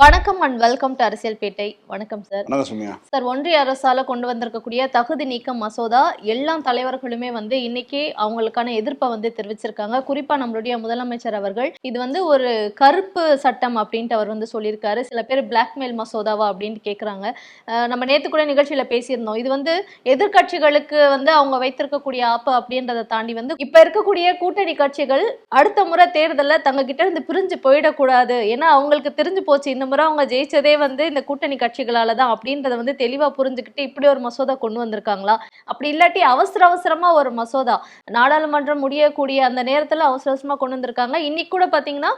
வணக்கம் and welcome to அரசியல் பேட்டை. வணக்கம் சார். வணக்கம் சுமியா. சார், ஒன்றிய அரசால கொண்டு வந்திருக்கக்கூடிய தகுதி நீக்கம் மசோதா எல்லா தலைவர்களுமே இன்னைக்கு அவங்களுக்கான எதிர்ப்பை தெரிவிச்சிருக்காங்க. குறிப்பா நம்மளுடைய முதலமைச்சர் அவர்கள் இது ஒரு கருப்பு சட்டம் அப்படின்ட்டு அவர் சொல்லியிருக்காரு. சில பேர் பிளாக்மெயில் மசோதாவா அப்படின்ட்டு கேட்குறாங்க. நம்ம நேற்று கூட நிகழ்ச்சியில பேசியிருந்தோம். இது எதிர்கட்சிகளுக்கு அவங்க வைத்திருக்கக்கூடிய ஆப்பு அப்படின்றத தாண்டி இப்ப இருக்கக்கூடிய கூட்டணி கட்சிகள் அடுத்த முறை தேர்தலில் தங்க கிட்ட இருந்து பிரிஞ்சு போயிடக்கூடாது. ஏன்னா அவங்களுக்கு தெரிஞ்சு போச்சு இந்த முறை அவங்க ஜெயிச்சதே இந்த கூட்டணி கட்சிகளால தான் அப்படின்றத தெளிவா புரிஞ்சுக்கிட்டு இப்படி ஒரு மசோதா கொண்டு வந்திருக்காங்களா? அப்படி இல்லாட்டி அவசரமா ஒரு மசோதா நாடாளுமன்றம் முடியக்கூடிய அந்த நேரத்துல அவசரமா கொண்டு வந்திருக்காங்க. இன்னைக்கு கூட பாத்தீங்கன்னா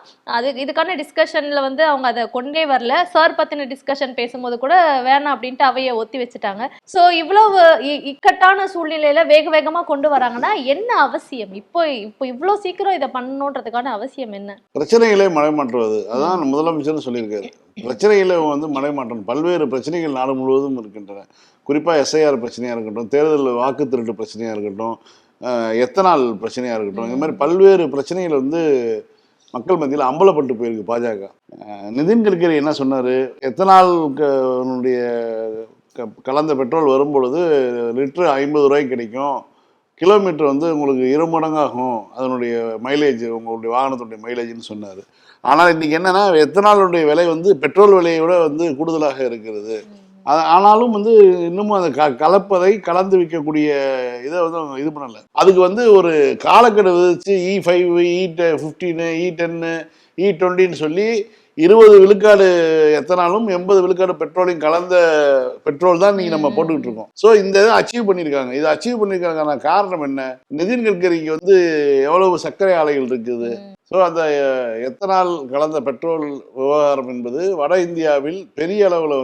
இதுக்கான டிஸ்கஷன்ல அவங்க அதை கொண்டே வரல. சார் பத்தின டிஸ்கஷன் பேசும்போது கூட வேணாம் அப்படின்ட்டு அவையை ஒத்தி வச்சுட்டாங்க. சோ இவ்வளவு இக்கட்டான சூழ்நிலையில வேகமா கொண்டு வராங்கன்னா என்ன அவசியம்? இப்போ இவ்வளவு சீக்கிரம் இதை பண்ணணுன்றதுக்கான அவசியம் என்ன? பிரச்சனைகளை மடைமாற்றுவது, அதான் முதலமைச்சர் சொல்லியிருக்காரு. பிரச்சனைகளை மடைமாற்றணும். பல்வேறு பிரச்சனைகள் நாடு முழுவதும் இருக்கின்றன. குறிப்பாக எஸ்ஐஆர் பிரச்சனையாக இருக்கட்டும், தேர்தல் வாக்கு திருட்டு பிரச்சனையாக இருக்கட்டும், எத்தனால் பிரச்சனையாக இருக்கட்டும், இந்த மாதிரி பல்வேறு பிரச்சனைகள் மக்கள் மத்தியில் அம்பலப்பட்டு போயிருக்கு பாஜக. நிதின் கட்கரி என்ன சொன்னார்? எத்தனால் கலந்த பெட்ரோல் வரும்பொழுது லிட்டரு 50 ரூபாய்க்கு கிடைக்கும், கிலோமீட்டர் உங்களுக்கு 2 மடங்காகும் அதனுடைய மைலேஜ், உங்களுடைய வாகனத்துடைய மைலேஜ்னு சொன்னார். ஆனால் இன்றைக்கி என்னென்னா, எத்தனாலுடைய விலை பெட்ரோல் விலையை விட கூடுதலாக இருக்கிறது. ஆனாலும் இன்னமும் அந்த கலப்பதை கலந்து விற்கக்கூடிய இதை அவங்க இது பண்ணலை. அதுக்கு ஒரு காலக்கெடு விதிச்சு E5, E15, E10, E20ன்னு சொல்லி 20 விழுக்காடு எத்தனாலும் 80 விழுக்காடு பெட்ரோலையும் கலந்த பெட்ரோல் தான் நீங்க நம்ம போட்டுக்கிட்டு இருக்கோம். ஸோ இந்த இதை அச்சீவ் பண்ணியிருக்காங்க. இதை அச்சீவ் பண்ணியிருக்கான காரணம் என்ன? நிதின் கட்கரிக்கு எவ்வளவு சர்க்கரை ஆலைகள் இருக்குது. ஸோ அந்த எத்தனால் கலந்த பெட்ரோல் விவகாரம் என்பது வட இந்தியாவில் பெரிய அளவில்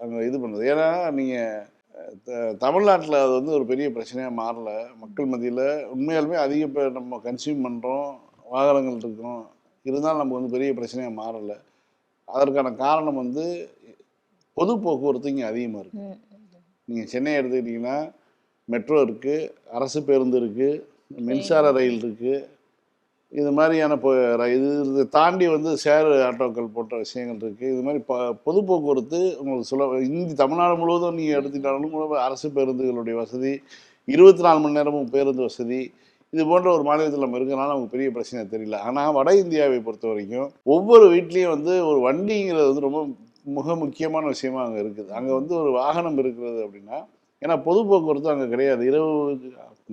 அங்கே இது பண்ணுது. ஏன்னா நீங்கள் தமிழ்நாட்டில் அது ஒரு பெரிய பிரச்சனையாக மாறல. மக்கள் மத்தியில் உண்மையாலுமே அதிக பேர் நம்ம கன்சியூம் பண்ணுறோம், வாகனங்கள் இருக்கிறோம், இருந்தாலும் நமக்கு பெரிய பிரச்சனையாக மாறலை. அதற்கான காரணம் பொது போக்குவரத்து இங்கே அதிகமாக இருக்குது. நீங்கள் சென்னை எடுத்துக்கிட்டிங்கன்னா மெட்ரோ இருக்குது, அரசு பேருந்து இருக்குது, மின்சார ரயில் இருக்குது. இது மாதிரியான இது தாண்டி ஷேர் ஆட்டோக்கள் போன்ற விஷயங்கள் இருக்குது. இது மாதிரி பொது போக்குவரத்து உங்களுக்கு தமிழ்நாடு முழுவதும் நீங்கள் எடுத்துக்கிட்டாலும் அரசு பேருந்துகளுடைய வசதி, 24 மணி நேரமும் பேருந்து வசதி, இது போன்ற ஒரு மாநிலத்தில் நம்ம இருக்கிறனால நமக்கு பெரிய பிரச்சனை தெரியல. ஆனால் வட இந்தியாவை பொறுத்த வரைக்கும் ஒவ்வொரு வீட்லேயும் ஒரு வண்டிங்கிறது ரொம்ப மிக முக்கியமான விஷயமா அங்கே இருக்குது. அங்கே ஒரு வாகனம் இருக்கிறது அப்படின்னா, ஏன்னா பொது போக்குவரத்து அங்கே கிடையாது.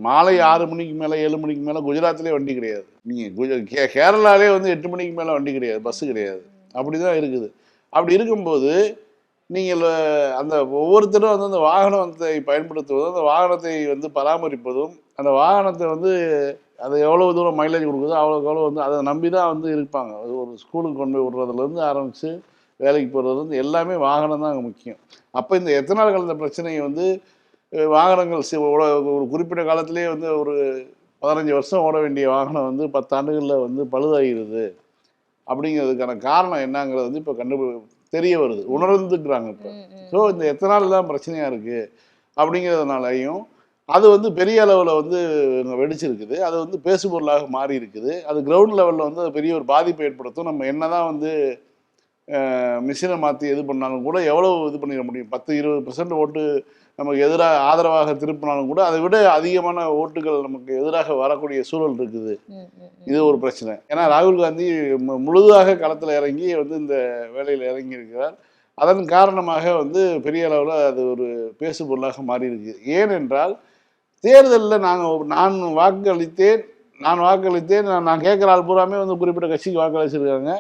மாலை 6 மணிக்கு மேலே 7 மணிக்கு மேலே குஜராத்லேயே வண்டி கிடையாது. நீங்கள் கேரளாலே 8 மணிக்கு மேலே வண்டி கிடையாது, பஸ்ஸு கிடையாது. அப்படி தான் இருக்குது. அப்படி இருக்கும்போது நீங்கள் அந்த ஒவ்வொருத்தரும் அந்த வாகனத்தை பயன்படுத்துவதும், அந்த வாகனத்தை பராமரிப்பதும், அந்த வாகனத்தை அது எவ்வளோ தூரம் மைலேஜ் கொடுக்குதோ அவ்வளோக்கு எவ்வளோ அதை நம்பி தான் இருப்பாங்க. அது ஒரு ஸ்கூலுக்கு கொண்டு போய் விடுறதுலேருந்து ஆரம்பித்து வேலைக்கு போகிறது எல்லாமே வாகனம் தான் அங்கே முக்கியம். அப்போ இந்த எத்தனால் கலந்த பிரச்சனையை வாகனங்கள் ஒரு குறிப்பிட்ட காலத்திலே ஒரு 15 வருஷம் ஓட வேண்டிய வாகனம் 10 ஆண்டுகளில் பழுதாகிடுது. அப்படிங்கிறதுக்கான காரணம் என்னங்கிறது இப்போ தெரிய வருது, உணர்ந்துக்கிறாங்க இப்போ. ஸோ இந்த எத்தனால் தான் பிரச்சனையாக இருக்குது அப்படிங்கிறதுனாலையும் அது பெரிய அளவில் வெடிச்சிருக்குது. அது பேசுபொருளாக மாறி இருக்குது. அது கிரவுண்ட் லெவலில் அது பெரிய ஒரு பாதிப்பை ஏற்படுத்தும். நம்ம என்ன தான் மிஷினை மாற்றி இது பண்ணாலும் கூட எவ்வளோ இது பண்ணிட முடியும்? 10-20% ஓட்டு நமக்கு எதிராக ஆதரவாக திருப்பினாலும் கூட அதை விட அதிகமான ஓட்டுகள் நமக்கு எதிராக வரக்கூடிய சூழல் இருக்குது. இது ஒரு பிரச்சனை. ஏன்னா ராகுல் காந்தி முழுதாக களத்தில் இறங்கி இந்த வேலையில் இறங்கி இருக்கிறார். அதன் காரணமாக பெரிய அளவில் அது ஒரு பேசு பொருளாக மாறி இருக்கு. ஏனென்றால் தேர்தலில் நான் வாக்களித்தேன், நான் கேட்குற ஆள் பூராமே குறிப்பிட்ட கட்சிக்கு வாக்களிச்சிருக்காங்க.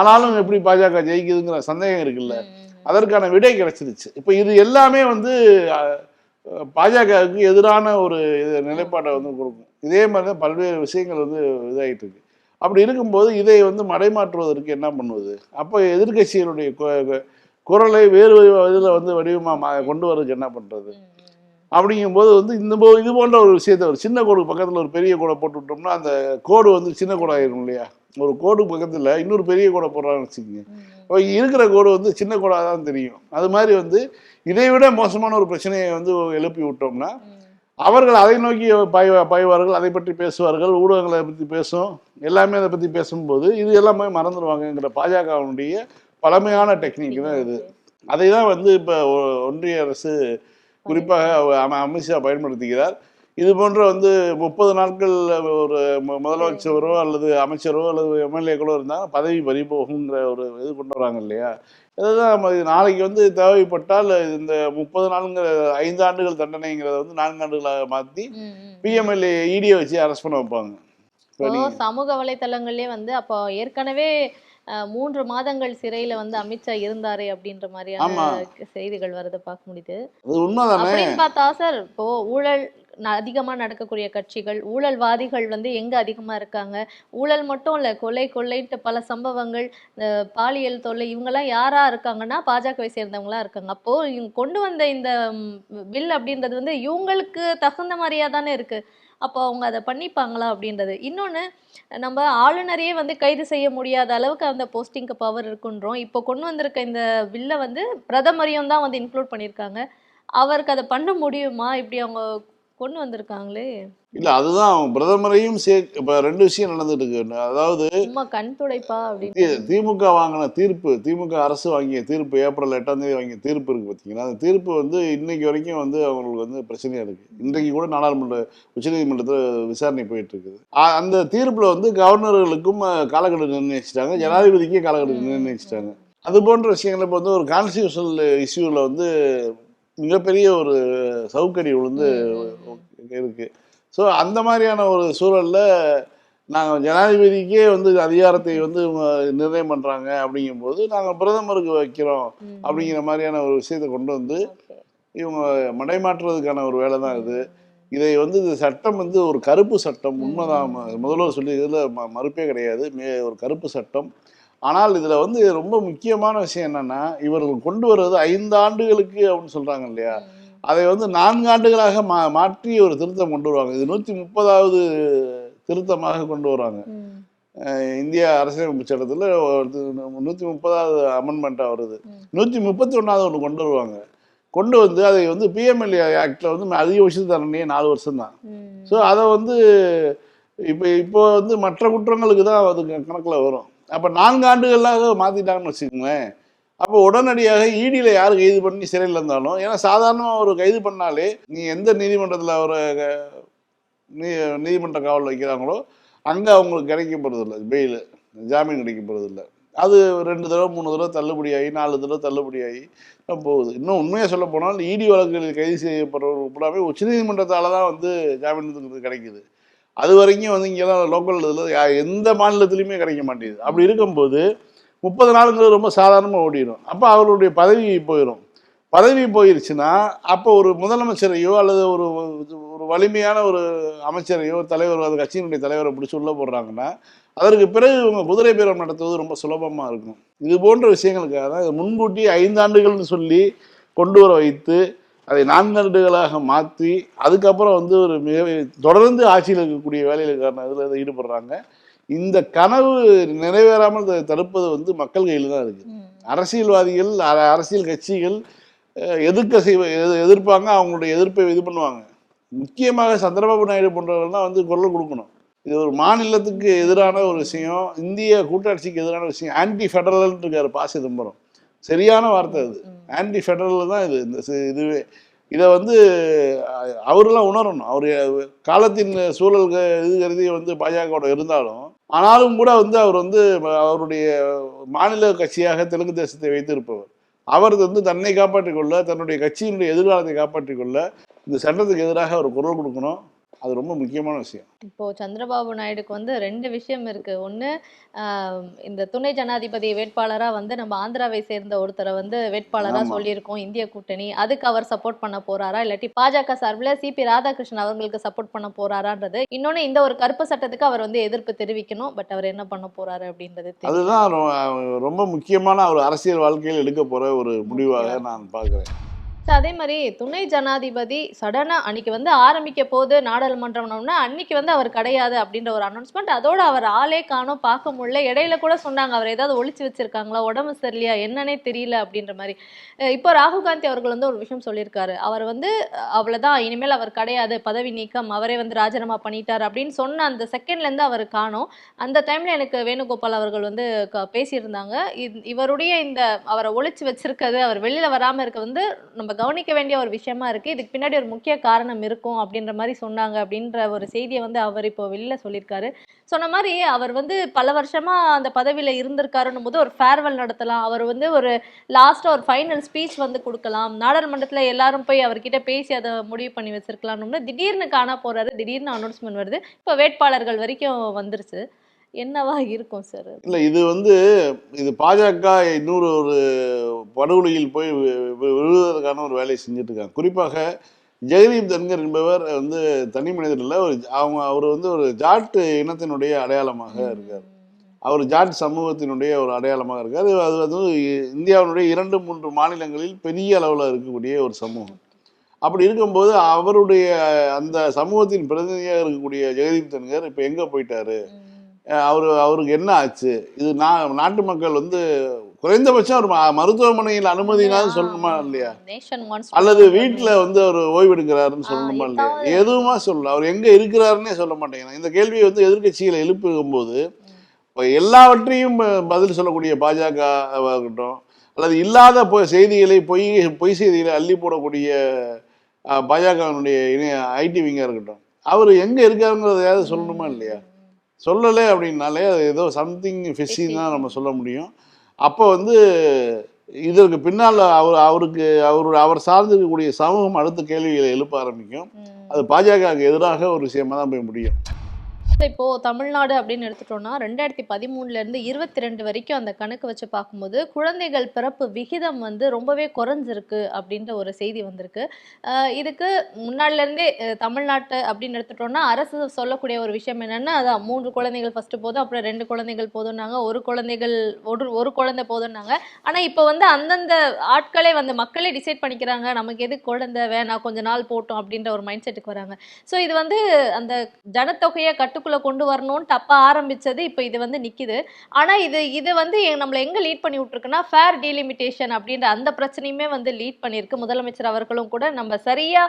ஆனாலும் எப்படி பாஜக ஜெயிக்குதுங்கிற சந்தேகம் இருக்குல்ல, அதற்கான விடை கிடைச்சிருச்சு. இப்போ இது எல்லாமே பாஜகவுக்கு எதிரான ஒரு நிலைப்பாட்டை கொடுக்கும். இதே மாதிரி தான் பல்வேறு விஷயங்கள் இதாகிட்டு இருக்கு. அப்படி இருக்கும்போது இதை மடைமாற்றுவதற்கு என்ன பண்ணுவது? அப்போ எதிர்கட்சிகளுடைய குரலை வேறு இதில் வடிவமாக கொண்டு வரதுக்கு என்ன பண்ணுறது? அப்படிங்கும்போது இது போன்ற ஒரு விஷயத்தை ஒரு சின்ன கோடு பக்கத்தில் ஒரு பெரிய கோடை போட்டு விட்டோம்னா அந்த கோடு சின்ன கோடு ஆயிரும் இல்லையா? ஒரு கோடு பக்கத்தில் இன்னொரு பெரிய கோடை போடுறான்னு வச்சுக்கோங்க, இருக்கிற கோடு சின்ன கோடாக தான் தெரியும். அது மாதிரி இதை விட மோசமான ஒரு பிரச்சனையை எழுப்பி விட்டோம்னா அவர்கள் அதை நோக்கி பாய்வார்கள், அதை பற்றி பேசுவார்கள், ஊடகங்களை பற்றி பேசும், எல்லாமே அதை பற்றி பேசும்போது இது எல்லாமே மறந்துடுவாங்கங்கிற பாஜகவுடைய பழமையான டெக்னிக் தான் இது. அதை தான் வந்து இப்போ ஒன்றிய அரசு குறிப்பாக அமித்ஷா பயன்படுத்துகிறார். இது போன்ற வந்து 30 நாட்கள் ஒரு முதலமைச்சரோ அல்லது அமைச்சரோ அல்லது எம்எல்ஏக்களோ இருந்தால் பதவி பறிபோகுங்கிற ஒரு இது கொண்டு வராங்க இல்லையா. இதுதான் நாளைக்கு வந்து தேவைப்பட்டால் இந்த 30 நாளுங்கிற 5 ஆண்டுகள் தண்டனைங்கிறத வந்து 4 ஆண்டுகளாக மாற்றி பிஎம்எல்ஏ இடியை வச்சு அரெஸ்ட் பண்ண வைப்பாங்க. சமூக வலைத்தளங்கள்லயே வந்து அப்போ ஏற்கனவே 3 மாதங்கள் சிறையில வந்து அமித்ஷா இருந்தாரு அப்படின்ற மாதிரியான செய்திகள் வரத பார்க்க முடியுது. அப்படின்னு பார்த்தா சார், இப்போ ஊழல் அதிகமா நடக்கக்கூடிய கட்சிகள், ஊழல்வாதிகள் வந்து எங்க அதிகமா இருக்காங்க? ஊழல் மட்டும் இல்ல, கொலை கொள்ளைட்டு பல சம்பவங்கள், பாலியல் தொல்லை, இவங்கெல்லாம் யாரா இருக்காங்கன்னா பாஜகவை சேர்ந்தவங்களா இருக்காங்க. அப்போ இவங்க கொண்டு வந்த இந்த பில் அப்படின்றது வந்து இவங்களுக்கு தகுந்த மாதிரியா தானே இருக்கு. அப்போ அவங்க அதை பண்ணிப்பாங்களா அப்படின்றது. இன்னொன்று, நம்ம ஆளுநரையே வந்து கைது செய்ய முடியாத அளவுக்கு அந்த போஸ்டிங்க்கு பவர் இருக்குன்றோம். இப்போ கொண்டு வந்திருக்க இந்த பில்லை வந்து பிரதமரையும் தான் வந்து இன்க்ளூட் பண்ணியிருக்காங்க. அவருக்கு அதை பண்ண முடியுமா? இப்படி அவங்க கொண்டு வந்திருக்காங்களே. இல்ல அதுதான் பிரதமரையும் இப்ப 2 விஷயம் நடந்துட்டு இருக்கு. அதாவது கண் துடைப்பா அப்படின்னு திமுக வாங்கின தீர்ப்பு, திமுக அரசு வாங்கிய தீர்ப்பு, ஏப்ரல் 8ஆம் தேதி வாங்கிய தீர்ப்பு இருக்கு பார்த்தீங்கன்னா, அந்த தீர்ப்பு வந்து இன்னைக்கு வரைக்கும் வந்து அவங்களுக்கு வந்து பிரச்சனையா இருக்கு. இன்றைக்கு கூட நாடாளுமன்ற உச்சநீதிமன்றத்தில் விசாரணை போயிட்டு இருக்குது. அந்த தீர்ப்புல வந்து கவர்னர்களுக்கும் காலக்கெடு நிர்ணயிச்சிட்டாங்க, ஜனாதிபதிக்கே காலக்கெடு நிர்ணயிச்சிட்டாங்க. அது போன்ற விஷயங்கள் இப்போ வந்து ஒரு கான்ஸ்டியூஷனல் இஷ்யூவில் வந்து மிகப்பெரிய ஒரு சவுக்கடி விழுந்து இருக்கு. ஸோ அந்த மாதிரியான ஒரு சூழலில் நாங்கள் ஜனாதிபதிக்கே வந்து அதிகாரத்தை வந்து நிர்ணயம் பண்ணுறாங்க அப்படிங்கும்போது நாங்கள் பிரதமருக்கு வைக்கிறோம் அப்படிங்கிற மாதிரியான ஒரு விஷயத்தை கொண்டு வந்து இவங்க மடைமாற்றுறதுக்கான ஒரு வேலை தான் இது. இதை வந்து இந்த சட்டம் வந்து ஒரு கருப்பு சட்டம், உண்மைதான், முதல்வர் சொல்லி இதில் மறுப்பே கிடையாது, ஒரு கருப்பு சட்டம். ஆனால் இதில் வந்து ரொம்ப முக்கியமான விஷயம் என்னென்னா, இவர்கள் கொண்டு வருவது 5 ஆண்டுகளுக்கு அப்படின்னு சொல்கிறாங்க இல்லையா, அதை வந்து 4 ஆண்டுகளாக மாற்றி ஒரு திருத்தம் கொண்டு வருவாங்க. இது 130வது திருத்தமாக கொண்டு வராங்க. இந்திய அரசியலமைப்பு சட்டத்தில் 130வது அமெண்ட்மெண்ட்டாக வருது. 131வது ஒன்று கொண்டு வருவாங்க. கொண்டு வந்து அதை வந்து பிஎம்எல்ஏ ஆக்டில் வந்து அதிகபட்ச தண்டனையே 4 வருஷம் தான். ஸோ அதை வந்து இப்போ வந்து மற்ற குற்றங்களுக்கு தான் அது கணக்கில் வரும். அப்போ 4 ஆண்டுகளாக மாற்றிட்டாங்கன்னு வச்சுக்கோங்களேன். அப்போ உடனடியாக இடியில் யார் கைது பண்ணி சிறையில் இருந்தாலும், ஏன்னா சாதாரணமாக ஒரு கைது பண்ணாலே நீ எந்த நீதிமன்றத்தில் ஒரு நீதிமன்ற காவல் வைக்கிறாங்களோ அங்கே அவங்களுக்கு கிடைக்க போகிறதில்ல, பெயில் ஜாமீன் கிடைக்க போகிறதில்ல. அது 2 தடவை 3 தடவை தள்ளுபடியாகி 4 தடவை தள்ளுபடியாகி போகுது. இன்னும் உண்மையாக சொல்ல போனால் இடி வழக்குகளில் கைது செய்யப்படுறவங்க பூராமே உச்சநீதிமன்றத்தால் தான் வந்து ஜாமீன் கிடைக்குது. அது வரைக்கும் வந்து இங்கெல்லாம் லோக்கல் இதில் எந்த மாநிலத்திலையுமே கிடைக்க மாட்டேங்குது. அப்படி இருக்கும்போது 30 நாளுங்கிறது ரொம்ப சாதாரணமாக ஓடிடும். அப்போ அவருடைய பதவி போயிடும். பதவி போயிடுச்சுன்னா அப்போ ஒரு முதலமைச்சரையோ அல்லது ஒரு ஒரு வலிமையான ஒரு அமைச்சரையோ தலைவர், அது கட்சியினுடைய தலைவரை பிடிச்சி உள்ளே போடுறாங்கன்னா அதற்கு பிறகு இவங்க குதிரை பேரம் நடத்துவது ரொம்ப சுலபமாக இருக்கும். இது போன்ற விஷயங்களுக்காக தான் இதை முன்கூட்டி 5 ஆண்டுகள்னு சொல்லி கொண்டு வர வைத்து அதை 4 ஆண்டுகளாக மாற்றி அதுக்கப்புறம் வந்து ஒரு தொடர்ந்து ஆட்சியில் இருக்கக்கூடிய வேலைகளுக்கான இதில் ஈடுபடுறாங்க. இந்த கனவு நிறைவேறாமல் தடுப்பது வந்து மக்கள் கையில் தான் இருக்குது. அரசியல்வாதிகள், அரசியல் கட்சிகள் எதிர்ப்பாங்க, அவங்களுடைய எதிர்ப்பை இது பண்ணுவாங்க. முக்கியமாக சந்திரபாபு நாயுடு போன்றவர்கள் தான் வந்து குரல் கொடுக்கணும். இது ஒரு மாநிலத்துக்கு எதிரான ஒரு விஷயம், இந்திய கூட்டாட்சிக்கு எதிரான விஷயம். ஆன்டி ஃபெடரல் இருக்காரு ப. சிதம்பரம், சரியான வார்த்தை அது. ஆன்டி ஃபெடரல் தான் இது. இந்த இதுவே இதை வந்து அவரெல்லாம் உணரணும். அவர் காலத்தின் சூழல்கள் இது கருதி வந்து பாஜகவோட இருந்தாலும், ஆனாலும் கூட வந்து அவர் வந்து அவருடைய மாநில கட்சியாக தெலுங்கு தேசத்தை வைத்திருப்பவர். அவர் வந்து தன்னை காப்பாற்றிக்கொள்ள, தன்னுடைய கட்சியினுடைய எதிர்காலத்தை காப்பாற்றிக்கொள்ள இந்த சட்டத்துக்கு எதிராக அவர் குரல் கொடுக்கணும். அது ரொம்ப முக்கியமான விஷயம். இப்போ சந்திரபாபு நாயுடுக்கு வந்து 2 விஷயம் இருக்கு. ஒண்ணு, இந்த துணை ஜனாதிபதி வேட்பாளரா வந்து நம்ம ஆந்திராவை சேர்ந்த ஒருத்தரை வந்து வேட்பாளரா சொல்லியிருக்கோம், இந்திய கூட்டணி. அதுக்கு அவர் சப்போர்ட் பண்ண போறாரா, இல்லாட்டி பாஜக சார்பில் சிபி ராதாகிருஷ்ணன் அவர்களுக்கு சப்போர்ட் பண்ண போறாரான்றது. இன்னொன்னு, இந்த ஒரு கருப்பு சட்டத்துக்கு அவர் வந்து எதிர்ப்பு தெரிவிக்கணும். பட் அவர் என்ன பண்ண போறாரு அப்படின்றது அதுதான் ரொம்ப முக்கியமான ஒரு அரசியல் வாழ்க்கையில் எடுக்க போற ஒரு முடிவாக நான் பார்க்கிறேன். அதே மாதிரி துணை ஜனாதிபதி சடனா அன்னைக்கு வந்து ஆரம்பிக்க போது நாடாளுமன்றம்னா அன்னைக்கு வந்து அவர் கிடையாது அப்படின்ற ஒரு அனௌன்ஸ்மெண்ட். அதோட அவர் ஆளே காணோம், பார்க்க முடியல. இடையில கூட சொன்னாங்க அவர் ஏதாவது ஒளிச்சு வச்சிருக்காங்களா, உடம்பு சரியில்லையா என்னன்னே தெரியல அப்படின்ற மாதிரி. இப்போ ராகுல் காந்தி அவர்கள் வந்து ஒரு விஷயம் சொல்லியிருக்காரு. அவர் வந்து அவ்வளவுதான், இனிமேல் அவர் கிடையாது, பதவி நீக்கம், அவரே வந்து ராஜினாமா பண்ணிட்டார் அப்படின்னு சொன்ன அந்த செகண்ட்ல இருந்து அவர் காணோம். அந்த டைம்ல எனக்கு வேணுகோபால் அவர்கள் வந்து பேசியிருந்தாங்க. இவருடைய இந்த அவரை ஒளிச்சு வச்சிருக்கிறது, அவர் வெளியில வராம இருக்க வந்து நம்ம கவனிக்க வேண்டிய ஒரு விஷயமா இருக்கு. இதுக்கு பின்னாடி ஒரு முக்கிய காரணம் இருக்கும் அப்படின்ற மாதிரி சொன்னாங்க அப்படின்ற ஒரு செய்தியை வந்து அவர் இப்போ வெளியில சொல்லியிருக்காரு. சொன்ன மாதிரி அவர் வந்து பல வருஷமா அந்த பதவியில இருந்திருக்காருன்னும் போது ஒரு ஃபேர்வெல் நடத்தலாம், அவர் வந்து ஒரு லாஸ்டா ஒரு ஃபைனல் ஸ்பீச் வந்து கொடுக்கலாம், நாடாளுமன்றத்துல எல்லாரும் போய் அவர்கிட்ட பேசி அதை முடிவு பண்ணி வச்சிருக்கலாம்னு திடீர்னு காணா போறாரு. திடீர்னு அனௌன்ஸ்மெண்ட் வருது, இப்போ வேட்பாளர்கள் வரைக்கும் வந்துருச்சு. என்னவா இருக்கும் சார்? இல்லை, இது வந்து இது பாஜக இன்னொரு ஒரு படுகொலையில் போய் விழுவதற்கான ஒரு வேலையை செஞ்சுட்டு இருக்காங்க. குறிப்பாக ஜெகதீப் தன்கர் என்பவர் வந்து தனி மனிதர் இல்லை, அவர் வந்து ஒரு ஜாட் இனத்தினுடைய அடையாளமாக இருக்கார். அவர் ஜாட் சமூகத்தினுடைய ஒரு அடையாளமாக இருக்கார். அது வந்து இந்தியாவினுடைய 2-3 மாநிலங்களில் பெரிய அளவில் இருக்கக்கூடிய ஒரு சமூகம். அப்படி இருக்கும்போது அவருடைய அந்த சமூகத்தின் பிரதிநிதியாக இருக்கக்கூடிய ஜெகதீப் தன்கர் இப்போ எங்கே போயிட்டாரு, அவருக்கு என்ன ஆச்சு, இது நாட்டு மக்கள் வந்து குறைந்தபட்சம் ஒரு மருத்துவமனையில் அனுமதினாலும் சொல்லணுமா இல்லையா, அல்லது வீட்டில் வந்து அவர் ஓய்வெடுக்கிறாருன்னு சொல்லணுமா இல்லையா, எதுவுமா சொல்லல. அவர் எங்க இருக்கிறாருன்னே சொல்ல மாட்டேங்கிறாங்க. இந்த கேள்வியை வந்து எதிர்கட்சிகளை எழுப்பும் போது இப்போ எல்லாவற்றையும் பதில் சொல்லக்கூடிய பாஜக இருக்கட்டும், அல்லது இல்லாத செய்திகளை பொய் செய்திகளை அள்ளி போடக்கூடிய பாஜகவினுடைய ஐடி விங்கா இருக்கட்டும், அவர் எங்க இருக்காருங்கிறதையாவது சொல்லணுமா இல்லையா? சொல்லலை அப்படின்னாலே அது ஏதோ சம்திங் ஃபிஷின்னு தான் நம்ம சொல்ல முடியும். அப்போ வந்து இதற்கு பின்னால் அவர் சார்ந்திருக்கக்கூடிய சமூகம் அடுத்த கேள்விகளை எழுப்ப ஆரம்பிக்கும். அது பாஜகவுக்கு எதிராக ஒரு விஷயமா தான் போய் முடியும். இப்போ தமிழ்நாடு அப்படின்னு எடுத்துட்டோம்னா 2013 இருந்து 22 வரைக்கும் அந்த கணக்கு வச்சு பார்க்கும்போது குழந்தைகள் பிறப்பு விகிதம் வந்து ரொம்பவே குறைஞ்சிருக்கு அப்படின்ற ஒரு செய்தி வந்திருக்கு. இதுக்கு முன்னாடில இருந்தே தமிழ்நாட்டு அப்படின்னு எடுத்துட்டோம்னா அரசு சொல்லக்கூடிய ஒரு விஷயம் என்னன்னா, அதான் 3 குழந்தைகள் ஃபர்ஸ்ட் போதும், அப்புறம் 2 குழந்தைகள் போதும்னாங்க, ஒரு குழந்தை போதும்னாங்க. ஆனா இப்போ வந்து அந்தந்த ஆட்களே வந்து மக்களே டிசைட் பண்ணிக்கிறாங்க, நமக்கு எது குழந்தை வேணாம் கொஞ்ச நாள் போட்டோம் அப்படின்ற ஒரு மைண்ட் செட்டுக்கு வராங்க. ஸோ இது வந்து அந்த ஜனத்தொகையை கட்டுக்குள்ள கொண்டு வரணும்னு தப்பா ஆரம்பிச்சது, இப்போ இது வந்து நிக்குது. ஆனா இது வந்து நம்மள எங்க லீட் பண்ணி விட்டுருக்குன்னா ஃபேர் டீலிமிட்டேஷன் அப்படின்ற அந்த பிரச்சனையுமே வந்து லீட் பண்ணியிருக்கு. முதலமைச்சர் அவர்களும் கூட நம்ம சரியா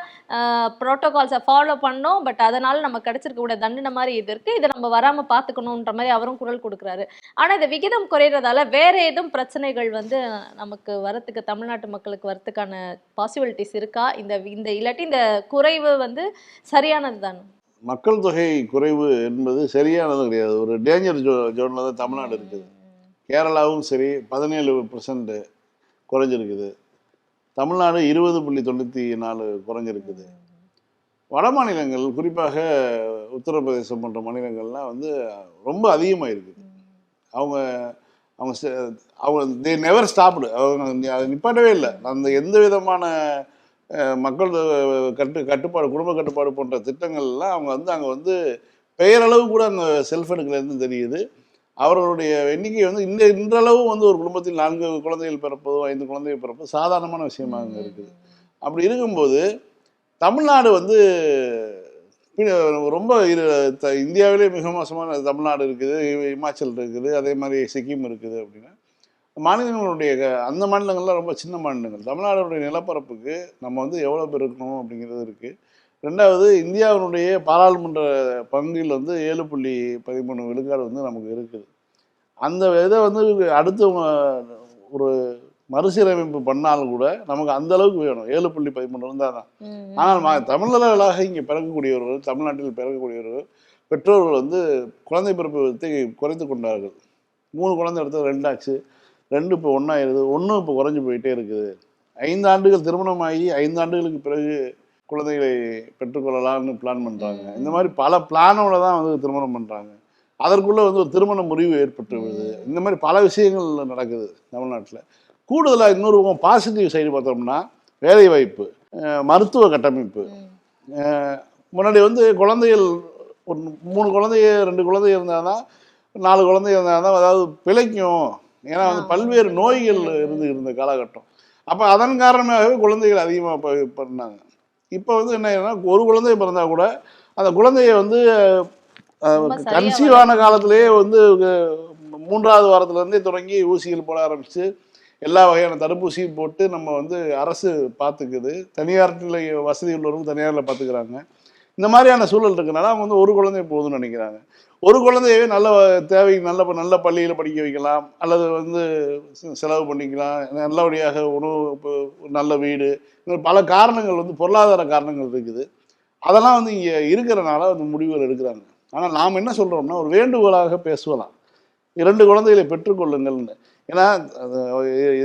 புரோட்டோகால்ஸை ஃபாலோ பண்ணோம், பட் அதனால நம்ம கிடைச்சிருக்க கூட தண்டனை மாதிரி இது இருக்கு, இதை நம்ம வராம பார்த்துக்கணுன்ற மாதிரி அவரும் குரல் கொடுக்குறாரு. ஆனா இந்த விகிதம் குறைறதால வேற எதுவும் பிரச்சனைகள் வந்து நமக்கு வரத்துக்கு, தமிழ்நாட்டு மக்களுக்கு வரத்துக்கான பாசிபிலிட்டிஸ் இருக்கா? இந்த இல்லாட்டி இந்த குறைவு வந்து சரியானது தானே? மக்கள் தொகை குறைவு என்பது சரியானது கிடையாது. ஒரு டேஞ்சர் ஜோனில் தான் தமிழ்நாடு இருக்குது. கேரளாவும் சரி 17% குறைஞ்சிருக்குது. தமிழ்நாடு 20.94 குறைஞ்சிருக்குது. வட மாநிலங்கள் குறிப்பாக உத்தரப்பிரதேசம் போன்ற மாநிலங்கள்லாம் வந்து ரொம்ப அதிகமாக இருக்குது. அவங்க அவங்க அவங்க நெவர் ஸ்டாப்டு, அவங்க நிப்பாட்டவே இல்லை. அந்த எந்த விதமான மக்கள் கட்டுப்பாடு, குடும்ப கட்டுப்பாடு போன்ற திட்டங்கள்லாம் அவங்க வந்து அங்கே வந்து பெயரளவு கூட அங்கே செல்ஃப் எடுக்கலேருந்து தெரியுது. அவர்களுடைய எண்ணிக்கை வந்து இன்றளவு வந்து ஒரு குடும்பத்தில் 4 குழந்தைகள் பிறப்பதோ 5 குழந்தைகள் பிறப்பதோ சாதாரணமான விஷயமா அங்கே இருக்குது. அப்படி இருக்கும்போது தமிழ்நாடு வந்து ரொம்ப இந்தியாவிலே மிக மோசமான தமிழ்நாடு இருக்குது, இமாச்சல் இருக்குது, அதே மாதிரி சிக்கிம் இருக்குது. அப்படின்னா மாநிலங்களுடைய அந்த மாநிலங்கள்லாம் ரொம்ப சின்ன மாநிலங்கள். தமிழ்நாடுடைய நிலப்பரப்புக்கு நம்ம வந்து எவ்வளோ பேர் இருக்கணும் அப்படிங்கிறது இருக்குது. ரெண்டாவது, இந்தியாவினுடைய பாராளுமன்ற பங்கில் வந்து 7.13 விழுக்காடு வந்து நமக்கு இருக்குது. அந்த இதை வந்து அடுத்து ஒரு மறுசீரமைப்பு பண்ணாலும் கூட நமக்கு அந்த அளவுக்கு வேணும், 7.13 இருந்தால் தான். ஆனால் தமிழர்களாக இங்கே பிறக்கக்கூடியவர்கள், தமிழ்நாட்டில் பிறக்கக்கூடியவர்கள் பெற்றோர்கள் வந்து குழந்தை பிறப்பு விதத்தை குறைத்து கொண்டார்கள். 3 குழந்தை எடுத்து 2 ஆச்சு, 2 இப்போ 1 ஆயிடுது, 1 இப்போ குறைஞ்சி போயிட்டே இருக்குது. 5 ஆண்டுகள் திருமணமாகி 5 ஆண்டுகளுக்கு பிறகு குழந்தைகளை பெற்றுக்கொள்ளலாம்னு பிளான் பண்ணுறாங்க. இந்த மாதிரி பல பிளானோட தான் வந்து திருமணம் பண்ணுறாங்க. அதற்குள்ளே வந்து ஒரு திருமண முறிவு ஏற்பட்டு விடுது. இந்த மாதிரி பல விஷயங்கள் நடக்குது தமிழ்நாட்டில். கூடுதலாக இன்னொரு பாசிட்டிவ் சைடு பார்த்தோம்னா வேலை வாய்ப்பு, மருத்துவ கட்டமைப்பு. முன்னாடி வந்து குழந்தைகள் ஒரு 3 குழந்தைய 2 குழந்தை இருந்தால் தான், 4 குழந்தை இருந்தால் தான் அதாவது பிழைக்கும். ஏன்னா வந்து பல்வேறு நோய்கள் இருந்த காலகட்டம். அப்போ அதன் காரணமாகவே குழந்தைகள் அதிகமாக பண்ணாங்க. இப்போ வந்து என்ன ஆயிடும்னா, ஒரு குழந்தை பிறந்தா கூட அந்த குழந்தைய வந்து ரொம்ப சரியா கன்சீவ் ஆன வளர்க்கணும் காலத்திலேயே அப்படின்றது. வந்து 3வது வாரத்துலேருந்தே தொடங்கி ஊசிகள் போட ஆரம்பிச்சு எல்லா வகையான தடுப்பூசியும் போட்டு நம்ம வந்து அரசு பார்த்துக்குது. தனியார்ல வசதி உள்ளவர்கள் தனியாரில் பார்த்துக்கிறாங்க. இந்த மாதிரியான சூழல் இருக்கனால அவங்க வந்து ஒரு குழந்தை போதும்னு நினைக்கிறாங்க. ஒரு குழந்தையவே நல்ல தேவைக்கு நல்ல நல்ல பள்ளியில் படிக்க வைக்கலாம், அல்லது வந்து செலவு பண்ணிக்கலாம், நல்லபடியாக உணவு, நல்ல வீடு, பல காரணங்கள் வந்து பொருளாதார காரணங்கள் இருக்குது. அதெல்லாம் வந்து இங்கே இருக்கிறனால வந்து முடிவுகள் எடுக்கிறாங்க. ஆனால் நாம் என்ன சொல்கிறோம்னா, ஒரு வேண்டுகோளாக பேசலாம், 2 குழந்தைகளை பெற்றுக்கொள்ளுங்கள்னு. ஏன்னா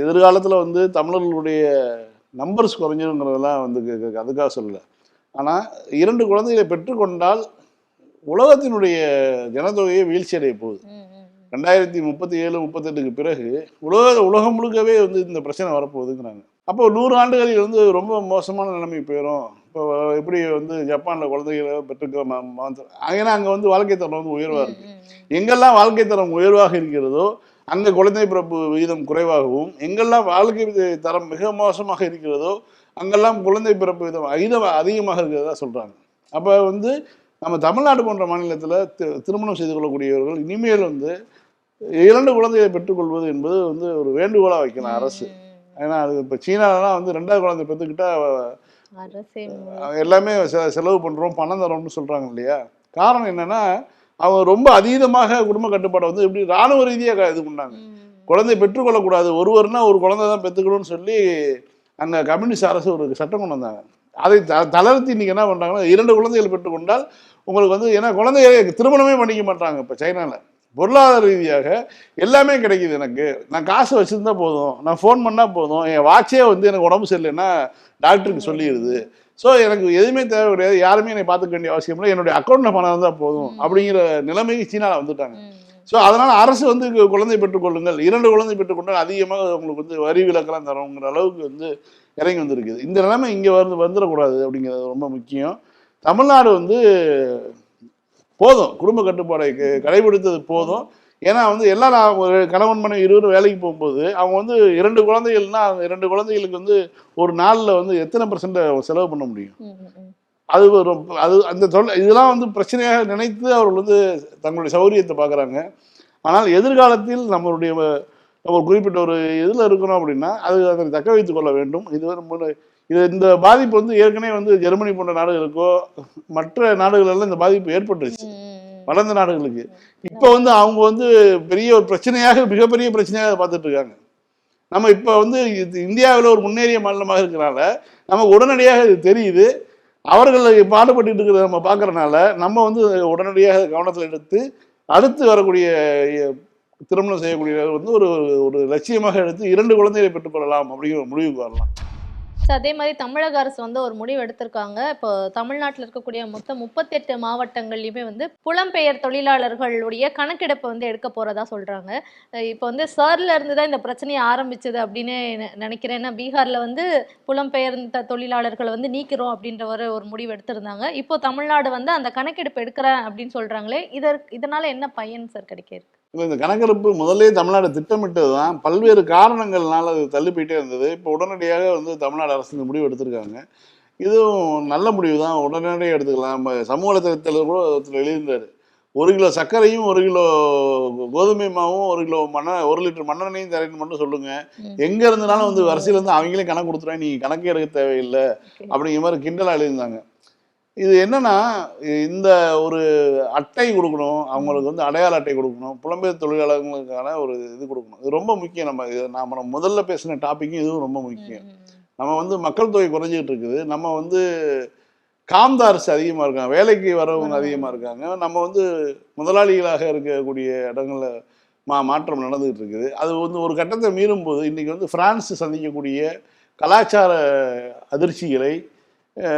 எதிர்காலத்தில் வந்து தமிழர்களுடைய நம்பர்ஸ் குறைஞ்சிருங்கிறதெல்லாம் வந்து அதுக்காக சொல்லலை. ஆனால் 2 குழந்தைகளை பெற்றுக்கொண்டால் உலகத்தினுடைய ஜனத்தொகையை வீழ்ச்சி அடைய போகுது. 2037 38க்கு பிறகு உலகம் முழுக்கவே வந்து இந்த பிரச்சனை வரப்போகுதுங்கிறாங்க. அப்போ 100 ஆண்டுகளில் வந்து ரொம்ப மோசமான நிலைமை போயிடும். இப்போ எப்படி வந்து ஜப்பானில் குழந்தைகளை பெற்றுக்க ஏன்னா அங்கே வந்து வாழ்க்கை தரம் வந்து உயர்வாக இருக்குது. எங்கெல்லாம் வாழ்க்கை தரம் உயர்வாக இருக்கிறதோ அங்கே குழந்தை பிறப்பு விகிதம் குறைவாகவும், எங்கெல்லாம் வாழ்க்கை தரம் மிக மோசமாக இருக்கிறதோ அங்கெல்லாம் குழந்தை பிறப்பு விகிதம் அதிகமாக இருக்கிறதா சொல்கிறாங்க. அப்போ வந்து நம்ம தமிழ்நாடு போன்ற மாநிலத்தில் திருமணம் செய்து கொள்ளக்கூடியவர்கள் இனிமேல் வந்து 2 குழந்தைகளை பெற்றுக்கொள்வது என்பது வந்து ஒரு வேண்டுகோளாக வைக்கலாம் அரசு. ஏன்னா அது இப்போ சீனாலலாம் வந்து 2வது குழந்தை பெற்றுக்கிட்டா எல்லாமே செலவு பண்ணுறோம், பணம் தரோம்னு சொல்கிறாங்க இல்லையா? காரணம் என்னன்னா, அவங்க ரொம்ப அதீதமாக குடும்ப கட்டுப்பாடை வந்து எப்படி இராணுவ ரீதியாக இது பண்ணாங்க. குழந்தை பெற்றுக்கொள்ளக்கூடாது, ஒருவர்னா ஒரு குழந்தை தான் பெற்றுக்கணும்னு சொல்லி அங்கே கம்யூனிஸ்ட் அரசு ஒரு சட்டம் கொண்டு வந்தாங்க. அதை தளர்த்தி இன்னைக்கு என்ன பண்ணுறாங்கன்னா, 2 குழந்தைகள் பெற்றுக்கொண்டால் உங்களுக்கு வந்து, ஏன்னா குழந்தைய திருமணமே பண்ணிக்க மாட்டாங்க இப்போ சைனாவில். பொருளாதார ரீதியாக எல்லாமே கிடைக்குது. எனக்கு நான் காசு வச்சுருந்தா போதும், நான் ஃபோன் பண்ணால் போதும், என் வாட்சே வந்து எனக்கு உடம்பு சரியில்லைன்னா டாக்டருக்கு சொல்லிடுது. ஸோ எனக்கு எதுவுமே தேவை கிடையாது, யாருமே என்னை பார்த்துக்க வேண்டிய அவசியம் இல்லை, என்னுடைய அக்கௌண்ட்டில் பணம் இருந்தால் போதும் அப்படிங்கிற நிலைமைக்கு சீனாவில் வந்துட்டாங்க. ஸோ அதனால் அரசு வந்து குழந்தை பெற்றுக்கொள்ளுங்கள், 2 குழந்தை பெற்றுக்கொண்டால் அதிகமாக உங்களுக்கு வந்து வரி விலக்கெல்லாம் தரோங்கிற அளவுக்கு வந்து இறங்கி வந்திருக்குது. இந்த நிலைமை இங்கே வந்துடக்கூடாது அப்படிங்கிறது ரொம்ப முக்கியம். தமிழ்நாடு வந்து போதும், குடும்ப கட்டுப்பாடை கடைபிடித்தது போதும். ஏன்னா வந்து எல்லாம் ஒரு கணவன் மனைவி 20 வேலைக்கு போகும்போது அவங்க வந்து 2 குழந்தைகள்னா அந்த 2 குழந்தைகளுக்கு வந்து ஒரு நாளில் வந்து எத்தனை % செலவு பண்ண முடியும்? அது அது அந்த இதெல்லாம் வந்து பிரச்சனையாக நினைத்து அவர்கள் வந்து தங்களுடைய சௌரியத்தை பார்க்குறாங்க. ஆனால் எதிர்காலத்தில் நம்ம குறிப்பிட்ட ஒரு இதில் இருக்கணும் அப்படின்னா அதை தக்க வைத்துக் கொள்ள வேண்டும். இந்த பாதிப்பு வந்து ஏற்கனவே வந்து ஜெர்மனி போன்ற நாடுகளுக்கோ மற்ற நாடுகளெல்லாம் இந்த பாதிப்பு ஏற்பட்டுருச்சு, வளர்ந்த நாடுகளுக்கு. இப்போ வந்து அவங்க வந்து பெரிய ஒரு பிரச்சனையாக, மிகப்பெரிய பிரச்சனையாக பார்த்துட்டு இருக்காங்க. நம்ம இப்போ வந்து இந்தியாவில் ஒரு முன்னேறிய மாநிலமாக இருக்கிறனால நமக்கு உடனடியாக இது தெரியுது. அவர்கள் பாடுபட்டு இருக்கிறத நம்ம பார்க்கறனால நம்ம வந்து உடனடியாக கவனத்தில் எடுத்து அடுத்து வரக்கூடிய திருமணம் செய்யக்கூடிய வந்து ஒரு லட்சியமாக எடுத்து 2 குழந்தைகளை பெற்றுக்கொள்ளலாம் அப்படிங்கிற ஒரு முடிவுக்கு வரலாம். அதே மாதிரி தமிழக அரசு வந்து ஒரு முடிவு எடுத்திருக்காங்க. இப்போ தமிழ்நாட்டில் இருக்கக்கூடிய மொத்தம் 38 மாவட்டங்கள்லையுமே வந்து புலம்பெயர் தொழிலாளர்களுடைய கணக்கெடுப்பு வந்து எடுக்க போறதா சொல்றாங்க. இப்போ வந்து சார்ல இருந்து தான் இந்த பிரச்சனையை ஆரம்பிச்சது அப்படின்னு நினைக்கிறேன். ஏன்னா பீகார்ல வந்து புலம்பெயர்ந்த தொழிலாளர்களை வந்து நீக்கிறோம் அப்படின்ற ஒரு முடிவு எடுத்திருந்தாங்க. இப்போ தமிழ்நாடு வந்து அந்த கணக்கெடுப்பு எடுக்கிறேன் அப்படின்னு சொல்றாங்களே, இதனால என்ன பயன் சார் கிடைக்கிறது? இந்த கணக்கெடுப்பு முதலே தமிழ்நாடு திட்டமிட்டது தான், பல்வேறு காரணங்கள்னால அது தள்ளி போயிட்டே இருந்தது. இப்போ உடனடியாக வந்து தமிழ்நாடு அரசு இந்த முடிவு எடுத்திருக்காங்க. இதுவும் நல்ல முடிவு தான், உடனடியாக எடுத்துக்கலாம். நம்ம சமூக வலைத்தளத்தில் கூட ஒருத்தர் எழுதியிருந்தார், 1 கிலோ சர்க்கரையும் 1 கிலோ கோதுமை மாவும் 1 கிலோ 1 லிட்டர் மண்ணெண்ணையும் தரேன்னு மட்டும் சொல்லுங்க, எங்க இருந்தனாலும் வந்து வரிசையிலேருந்து அவங்களே கணக்கு கொடுத்துருவாங்க, நீங்க கணக்கே எடுக்க தேவையில்லை அப்படிங்கிற மாதிரி கிண்டலாக எழுதியிருந்தாங்க. இது என்னன்னா, இந்த ஒரு அட்டை கொடுக்கணும், அவங்களுக்கு வந்து அடையாள அட்டை கொடுக்கணும், புலம்பெயர் தொழிலாளர்களுக்கான ஒரு இது கொடுக்கணும். இது ரொம்ப முக்கியம். நம்ம முதல்ல பேசின டாபிக்கும் இதுவும் ரொம்ப முக்கியம். நம்ம வந்து மக்கள் தொகை குறைஞ்சிட்டு இருக்குது, நம்ம வந்து காம்தார்ஸ் அதிகமாக இருக்காங்க, வேலைக்கு வரவங்க அதிகமாக இருக்காங்க, நம்ம வந்து முதலாளிகளாக இருக்கக்கூடிய இடங்கள்ல மாற்றம் நடந்துகிட்டு இருக்குது. அது வந்து ஒரு கட்டத்தை மீறும் போது இன்னைக்கு வந்து பிரான்ஸ் சந்திக்கக்கூடிய கலாச்சார அதிர்ச்சிகளை,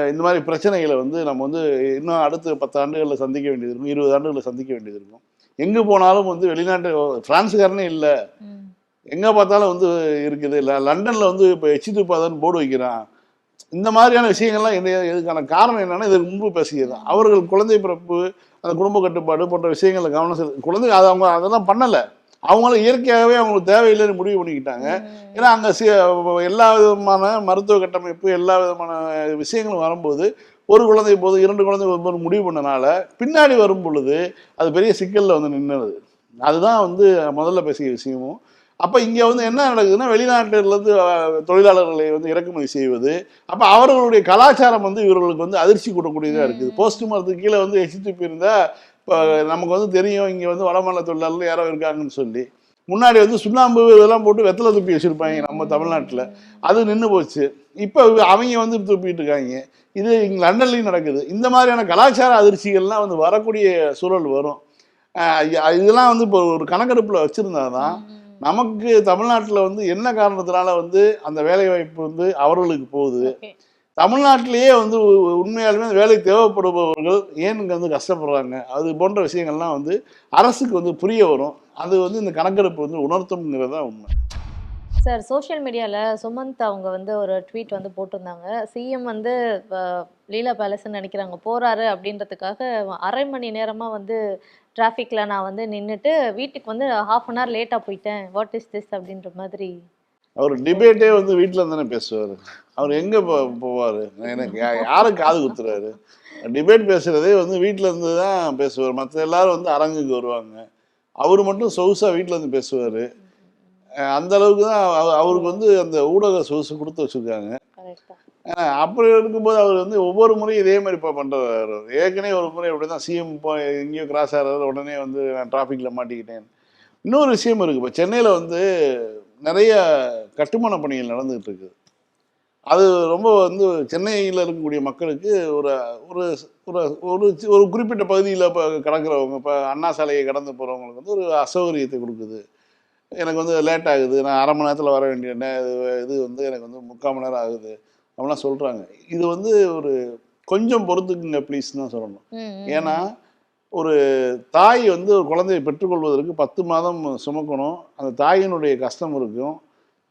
இந்த மாதிரி பிரச்சனைகளை வந்து நம்ம வந்து இன்னும் அடுத்த 10 ஆண்டுகளில் சந்திக்க வேண்டியது இருக்கும், 20 ஆண்டுகளில் சந்திக்க வேண்டியது இருக்கும். எங்கே போனாலும் வந்து வெளிநாட்டு பிரான்ஸுக்காரனே இல்லை, எங்கே பார்த்தாலும் வந்து இருக்குது. இல்லை லண்டனில் வந்து இப்போ எச்சி துப்பாதன்னு போர்டு வைக்கிறான். இந்த மாதிரியான விஷயங்கள்லாம் எதுக்கான காரணம் என்னன்னா, இதுக்கு முன்பு பேசியது தான். அவர்கள் குழந்தை பிறப்பு, அந்த குடும்ப கட்டுப்பாடு போன்ற விஷயங்களில் கவனம் குழந்தை அவங்க அதெல்லாம் பண்ணலை. அவங்களும் இயற்கையாகவே அவங்களுக்கு தேவையில்லைன்னு முடிவு பண்ணிக்கிட்டாங்க. ஏன்னா அங்கே எல்லா விதமான மருத்துவ கட்டமைப்பு எல்லா விதமான விஷயங்களும் வரும்போது ஒரு குழந்தை போது 2 குழந்தை போது முடிவு பண்ணனால பின்னாடி வரும் பொழுது அது பெரிய சிக்கலில் வந்து நின்றுது. அதுதான் வந்து முதல்ல பேசிய விஷயமும். அப்போ இங்கே வந்து என்ன நடக்குதுன்னா வெளிநாட்டிலிருந்து தொழிலாளர்களை வந்து இறக்குமதி செய்வது, அப்போ அவர்களுடைய கலாச்சாரம் வந்து இவர்களுக்கு வந்து அதிர்ச்சி கூட்டக்கூடியதாக இருக்குது. போஸ்ட் மரத்துக்கு கீழே வந்து எச்சித்துப்பி இருந்தால் இப்போ நமக்கு வந்து தெரியும் இங்கே வந்து வடமாநில தொழிலாளர்கள் யாரோ இருக்காங்கன்னு சொல்லி. முன்னாடி வந்து சுண்ணாம்பு இதெல்லாம் போட்டு வெத்தலை துப்பி வச்சுருப்பாங்க நம்ம தமிழ்நாட்டில். அது நின்று போச்சு. இப்போ அவங்க வந்து துப்பிட்டு இருக்காங்க. இது இங்கே லண்டன்லையும் நடக்குது. இந்த மாதிரியான கலாச்சார அதிர்ச்சிகள்லாம் வந்து வரக்கூடிய சூழல் வரும். இதெல்லாம் வந்து இப்போ ஒரு கணக்கெடுப்பில் வச்சுருந்தா தான் நமக்கு தமிழ்நாட்டில் வந்து என்ன காரணத்தினால வந்து அந்த வேலை வாய்ப்பு வந்து அவர்களுக்கு போகுது, தமிழ்நாட்டிலேயே வந்து உண்மையாலுமே வேலை தேவைப்படுபவர்கள் ஏன் இங்கே வந்து கஷ்டப்படுறாங்க, அது போன்ற விஷயங்கள்லாம் வந்து அரசுக்கு வந்து புரிய வரும். அது வந்து இந்த கணக்கெடுப்பு வந்து உணர்த்தும்ங்கிறது தான் உண்மை. சார், சோஷியல் மீடியாவில் சுமந்த் அவங்க வந்து ஒரு ட்வீட் வந்து போட்டிருந்தாங்க. சிஎம் வந்து லீலா பேலஸ்ன்னு நினைக்கிறாங்க போறாரு அப்படின்றதுக்காக 1/2 மணி நேரமாக வந்து டிராஃபிக்கில் நான் வந்து நின்றுட்டு வீட்டுக்கு வந்து 1/2 hour லேட்டாக போயிட்டேன், வாட் இஸ் திஸ் அப்படின்ற மாதிரி. அவர் டிபேட்டே வந்து வீட்டில் தானே பேசுவார். அவர் எங்கே போவார்? எனக்கு யாரை காது குத்துறாரு? டிபேட் பேசுகிறதே வந்து வீட்டில் இருந்து தான் பேசுவார். மற்ற எல்லாரும் வந்து அரங்குக்கு வருவாங்க. அவர் மட்டும் சொகுசாக வீட்டில் இருந்து பேசுவார். அந்த அளவுக்கு தான் அவருக்கு வந்து அந்த ஊடக சொகுசு கொடுத்து வச்சுருக்காங்க. அப்படி இருக்கும்போது அவர் வந்து ஒவ்வொரு முறையும் இதே மாதிரி இப்போ பண்ணுறாரு. ஏற்கனவே ஒரு முறை அப்படி தான் சிஎம் இப்போ எங்கேயோ கிராஸ் ஆகிறாரு, உடனே வந்து நான் டிராஃபிக்கில் மாட்டிக்கிட்டேன். இன்னொரு விஷயம் இருக்குது. இப்போ சென்னையில் வந்து நிறைய கட்டுமான பணிகள் நடந்துகிட்டு இருக்குது. அது ரொம்ப வந்து சென்னையில் இருக்கக்கூடிய மக்களுக்கு ஒரு ஒரு ஒரு ஒரு குறிப்பிட்ட பகுதியில் இப்போ கடக்கிறவங்க, இப்போ அண்ணா சாலையை கடந்து போகிறவங்களுக்கு வந்து ஒரு அசௌகரியத்தை கொடுக்குது. எனக்கு வந்து லேட் ஆகுது, நான் 1/2 மணி நேரத்தில் வர வேண்டிய இது வந்து எனக்கு வந்து 3/4 மணி நேரம் ஆகுது அப்படிலாம் சொல்கிறாங்க. இது வந்து ஒரு கொஞ்சம் பொறுத்துக்குங்க ப்ளீஸ்ன்னு தான் சொல்லணும். ஏன்னா ஒரு தாய் வந்து ஒரு குழந்தையை பெற்றுக்கொள்வதற்கு 10 மாதம் சுமக்கணும். அந்த தாயினுடைய கஷ்டம் இருக்கும்.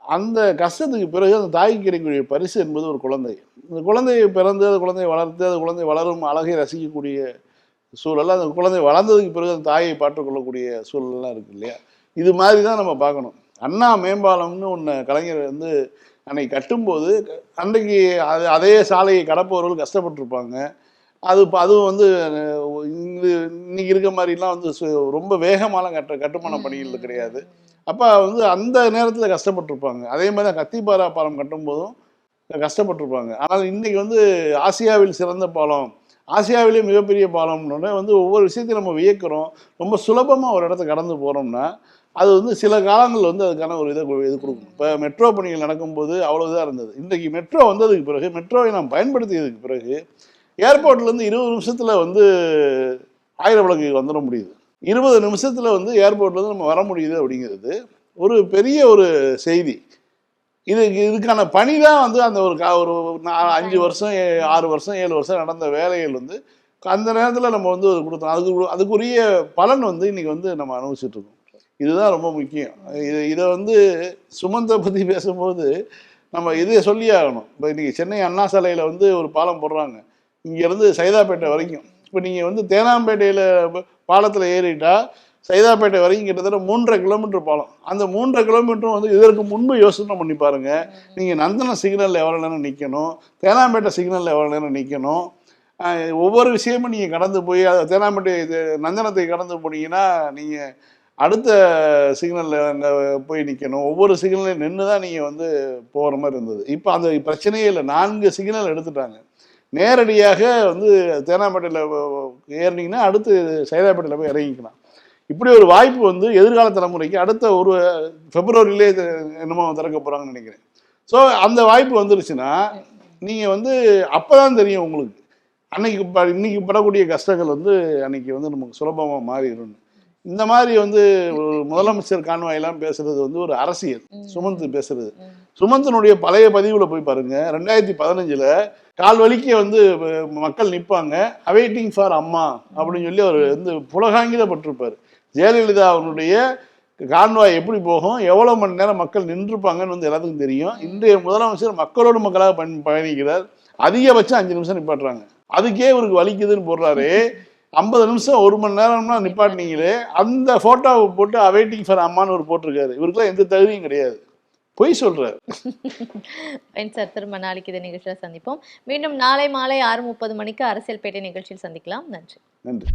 அந்த கஷ்டத்துக்கு பிறகு அந்த தாய்க்கு கிடைக்கக்கூடிய பரிசு என்பது ஒரு குழந்தை. அந்த குழந்தையை பிறந்து அந்த குழந்தையை வளர்த்து அந்த குழந்தை வளரும் அழகை ரசிக்கக்கூடிய சூழல், அந்த குழந்தை வளர்ந்ததுக்கு பிறகு அந்த தாயை பாற்றுக்கொள்ளக்கூடிய சூழல்லாம் இருக்குது இல்லையா? இது மாதிரி தான் நம்ம பார்க்கணும். அண்ணா மேம்பாலம்னு ஒன்று கலைஞர் வந்து அன்னைக்கு கட்டும்போது அன்றைக்கு அதே சாலையை கடப்பவர்கள் கஷ்டப்பட்டுருப்பாங்க. அதுவும் வந்து இன்னைக்கு இருக்க மாதிரிலாம் வந்து ரொம்ப வேகமான கட்டுமான பணிகள் கிடையாது. அப்போ வந்து அந்த நேரத்தில் கஷ்டப்பட்டுருப்பாங்க. அதே மாதிரி தான் கத்திப்பாரா பாலம் கட்டும்போதும் கஷ்டப்பட்டுருப்பாங்க. ஆனால் இன்னைக்கு வந்து ஆசியாவில் சிறந்த பாலம், ஆசியாவிலே மிகப்பெரிய பாலம்னு வந்து ஒவ்வொரு விஷயத்தையும் நம்ம வியக்கிறோம். ரொம்ப சுலபமாக ஒரு இடத்த கடந்து போகிறோம்னா அது வந்து சில காலங்கள் வந்து அதுக்கான ஒரு இது கொடுக்கணும். இப்போ மெட்ரோ பணிகள் நடக்கும்போது அவ்வளோதான் இருந்தது. இன்றைக்கு மெட்ரோ வந்ததுக்கு பிறகு, மெட்ரோவை நாம் பயன்படுத்தியதுக்கு பிறகு ஏர்போர்ட்லேருந்து 20 நிமிஷத்தில் வந்து ஆயிரவிளக்கு வந்துட முடியுது. 20 நிமிஷத்தில் வந்து ஏர்போர்ட்லேருந்து நம்ம வர முடியுது அப்படிங்கிறது ஒரு பெரிய ஒரு செய்தி. இதுக்கான பணி தான் வந்து அந்த ஒரு 5 வருஷம் 6 வருஷம் 7 வருஷம் நடந்த வேலைகள் வந்து அந்த நேரத்தில் நம்ம வந்து கொடுத்தோம். அதுக்குரிய பலன் வந்து இன்னைக்கு வந்து நம்ம அனுபவிச்சுட்டு இருக்கோம். இதுதான் ரொம்ப முக்கியம். இதை வந்து சுமந்தை பற்றி பேசும்போது நம்ம இதை சொல்லி ஆகணும். இப்போ இன்றைக்கி சென்னை அண்ணா சாலையில் வந்து ஒரு பாலம் போடுறாங்க, இங்கேருந்து சைதாப்பேட்டை வரைக்கும். இப்போ நீங்கள் வந்து தேனாம்பேட்டையில் பாலத்தில் ஏறிட்டா சைதாப்பேட்டை வரைக்கும் கிட்டத்தட்ட 3.5 கிலோமீட்டர் பாலம். அந்த 3.5 கிலோமீட்டரும் வந்து இதற்கு முன்பு யோசனை பண்ணி பாருங்கள். நீங்கள் நந்தனம் சிக்னலில் எவ்வளோ நேரம் நிற்கணும், தேனாம்பேட்டை சிக்னலில் எவ்வளோ நேரம் நிற்கணும், ஒவ்வொரு விஷயமும் நீங்கள் கடந்து போய் தேனாம்பேட்டை நந்தனத்தை கடந்து போனீங்கன்னா நீங்கள் அடுத்த சிக்னலில் அங்கே போய் நிற்கணும். ஒவ்வொரு சிக்னலையும் நின்று தான் நீங்கள் வந்து போகிற மாதிரி இருந்தது. இப்போ அந்த பிரச்சனையே இல்லை. 4 சிக்னல் எடுத்துட்டாங்க. நேரடியாக வந்து தேனாம்பேட்டையில் ஏறினீங்கன்னா அடுத்து சைதாப்பேட்டையில் போய் இறங்கிக்கலாம். இப்படி ஒரு வாய்ப்பு வந்து எதிர்கால தலைமுறைக்கு அடுத்த ஒரு பிப்ரவரியிலே என்னமோ திறக்க போகிறாங்கன்னு நினைக்கிறேன். ஸோ அந்த வாய்ப்பு வந்துருச்சுன்னா நீங்கள் வந்து அப்போ தான் தெரியும் உங்களுக்கு இன்னைக்கு படக்கூடிய கஷ்டங்கள் வந்து அன்னைக்கு வந்து நமக்கு சுலபமாக மாறிடும். இந்த மாதிரி வந்து ஒரு முதலமைச்சர் கான்வாயெல்லாம் பேசுறது வந்து ஒரு அரசியல். சுமந்த் பேசுறது, சுமந்தனுடைய பழைய பதிவுல போய் பாருங்க. 2015 கால் வலிக்க வந்து மக்கள் நிற்பாங்க, அவைட்டிங் ஃபார் அம்மா அப்படின்னு சொல்லி அவர் வந்து புலகாங்கிதப்பட்டிருப்பார். ஜெயலலிதா அவருடைய கான்வாய் எப்படி போகும், எவ்வளோ மணி நேரம் மக்கள் நின்றுப்பாங்கன்னு வந்து எல்லாத்துக்கும் தெரியும். இன்றைய முதலமைச்சர் மக்களோடு மக்களாக பயணிக்கிறார். அதிகபட்சம் 5 நிமிஷம் நிப்பாட்டுறாங்க. அதுக்கே இவருக்கு வலிக்குதுன்னு போடுறாரு. 50 நிமிஷம் 1 மணி நேரம்னா நிப்பாட்டினீங்களே, அந்த போட்டோவை போட்டு அவைட்டிங் ஃபார் அம்மான்னு ஒரு போட்டிருக்காரு. இவருக்குலாம் எந்த தகுதியும் கிடையாது, பொய் சொல்றாரு. சார், திரும்ப நாளைக்கு இதை நிகழ்ச்சியில் சந்திப்போம். மீண்டும் நாளை மாலை 6:30 மணிக்கு அரசியல் பேட்டை நிகழ்ச்சியில் சந்திக்கலாம். நன்றி. நன்றி.